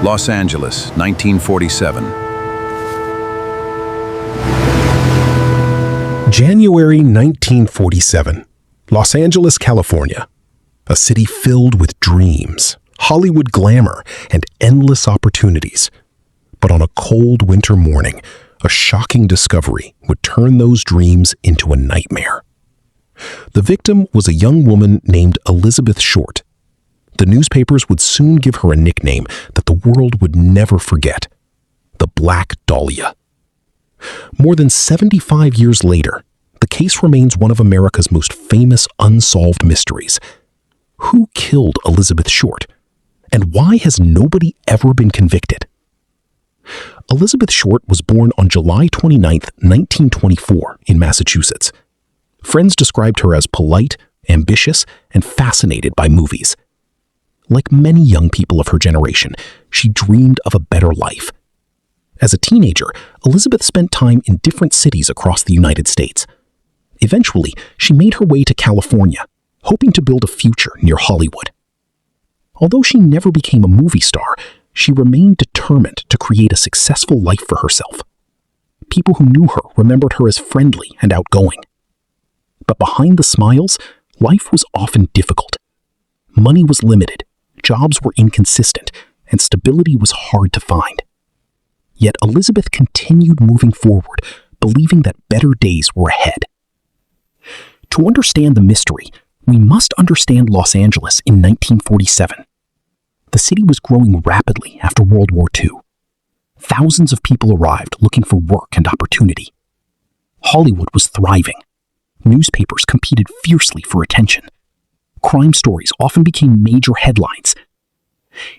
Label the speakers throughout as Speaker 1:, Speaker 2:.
Speaker 1: Los Angeles, 1947.
Speaker 2: January 1947, Los Angeles, California. A city filled with dreams, Hollywood glamour, and endless opportunities. But on a cold winter morning, a shocking discovery would turn those dreams into a nightmare. The victim was a young woman named Elizabeth Short. The newspapers would soon give her a nickname that the world would never forget: the Black Dahlia. More than 75 years later, the case remains one of America's most famous unsolved mysteries. Who killed Elizabeth Short? And why has nobody ever been convicted? Elizabeth Short was born on July 29, 1924, in Massachusetts. Friends described her as polite, ambitious, and fascinated by movies. Like many young people of her generation, she dreamed of a better life. As a teenager, Elizabeth spent time in different cities across the United States. Eventually, she made her way to California, hoping to build a future near Hollywood. Although she never became a movie star, she remained determined to create a successful life for herself. People who knew her remembered her as friendly and outgoing. But behind the smiles, life was often difficult. Money was limited, jobs were inconsistent, and stability was hard to find. Yet Elizabeth continued moving forward, believing that better days were ahead. To understand the mystery, we must understand Los Angeles in 1947. The city was growing rapidly after World War II. Thousands of people arrived looking for work and opportunity. Hollywood was thriving. Newspapers competed fiercely for attention. Crime stories often became major headlines.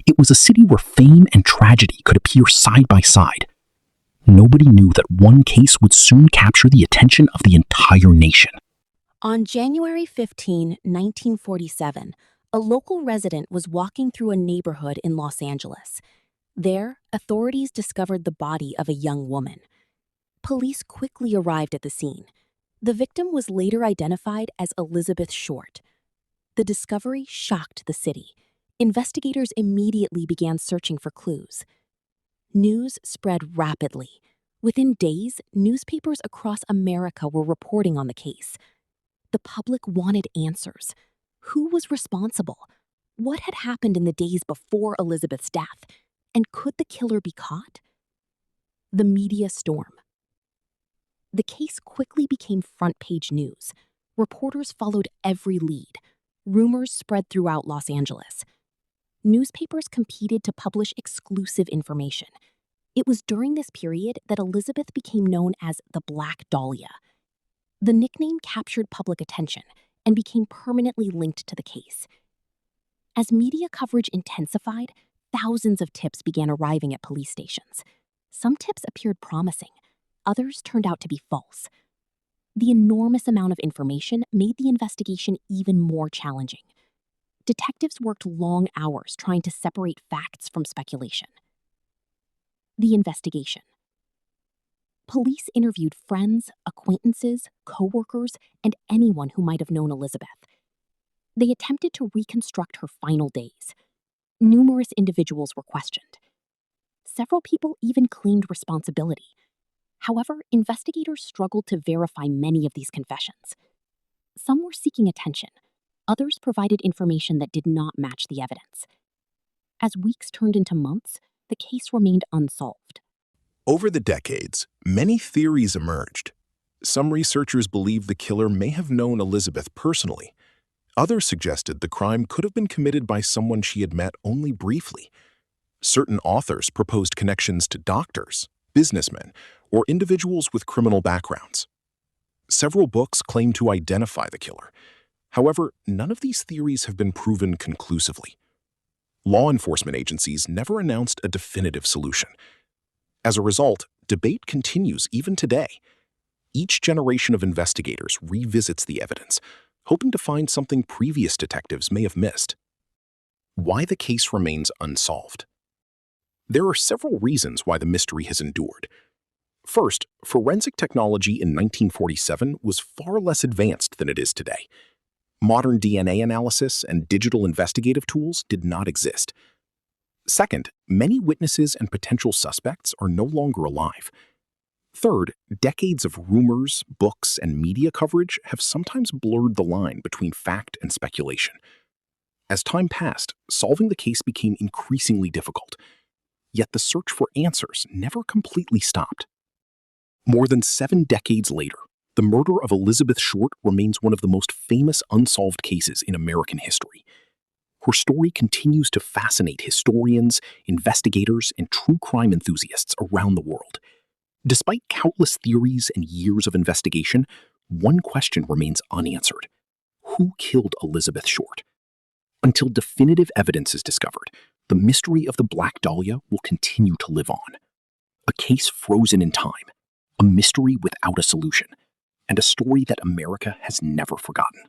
Speaker 2: It was a city where fame and tragedy could appear side by side. Nobody knew that one case would soon capture the attention of the entire nation.
Speaker 3: On January 15, 1947, a local resident was walking through a neighborhood in Los Angeles. There, authorities discovered the body of a young woman. Police quickly arrived at the scene. The victim was later identified as Elizabeth Short. The discovery shocked the city. Investigators immediately began searching for clues. News spread rapidly. Within days, newspapers across America were reporting on the case. The public wanted answers. Who was responsible? What had happened in the days before Elizabeth's death? And could the killer be caught? The media storm. The case quickly became front-page news. Reporters followed every lead. Rumors spread throughout Los Angeles. Newspapers competed to publish exclusive information. It was during this period that Elizabeth became known as the Black Dahlia. The nickname captured public attention and became permanently linked to the case. As media coverage intensified, thousands of tips began arriving at police stations. Some tips appeared promising. Others turned out to be false. The enormous amount of information made the investigation even more challenging. Detectives worked long hours trying to separate facts from speculation. The investigation. Police interviewed friends, acquaintances, co-workers, and anyone who might have known Elizabeth. They attempted to reconstruct her final days. Numerous individuals were questioned. Several people even claimed responsibility. However, investigators struggled to verify many of these confessions. Some were seeking attention. Others provided information that did not match the evidence. As weeks turned into months, the case remained unsolved.
Speaker 4: Over the decades, many theories emerged. Some researchers believed the killer may have known Elizabeth personally. Others suggested the crime could have been committed by someone she had met only briefly. Certain authors proposed connections to doctors, businessmen, or individuals with criminal backgrounds. Several books claim to identify the killer. However, none of these theories have been proven conclusively. Law enforcement agencies never announced a definitive solution. As a result, debate continues even today. Each generation of investigators revisits the evidence, hoping to find something previous detectives may have missed. Why the case remains unsolved? There are several reasons why the mystery has endured. First, forensic technology in 1947 was far less advanced than it is today. Modern DNA analysis and digital investigative tools did not exist. Second, many witnesses and potential suspects are no longer alive. Third, decades of rumors, books, and media coverage have sometimes blurred the line between fact and speculation. As time passed, solving the case became increasingly difficult, yet the search for answers never completely stopped. More than 7 decades later, the murder of Elizabeth Short remains one of the most famous unsolved cases in American history. Her story continues to fascinate historians, investigators, and true crime enthusiasts around the world. Despite countless theories and years of investigation, one question remains unanswered. Who killed Elizabeth Short? Until definitive evidence is discovered, the mystery of the Black Dahlia will continue to live on. A case frozen in time, a mystery without a solution, and a story that America has never forgotten.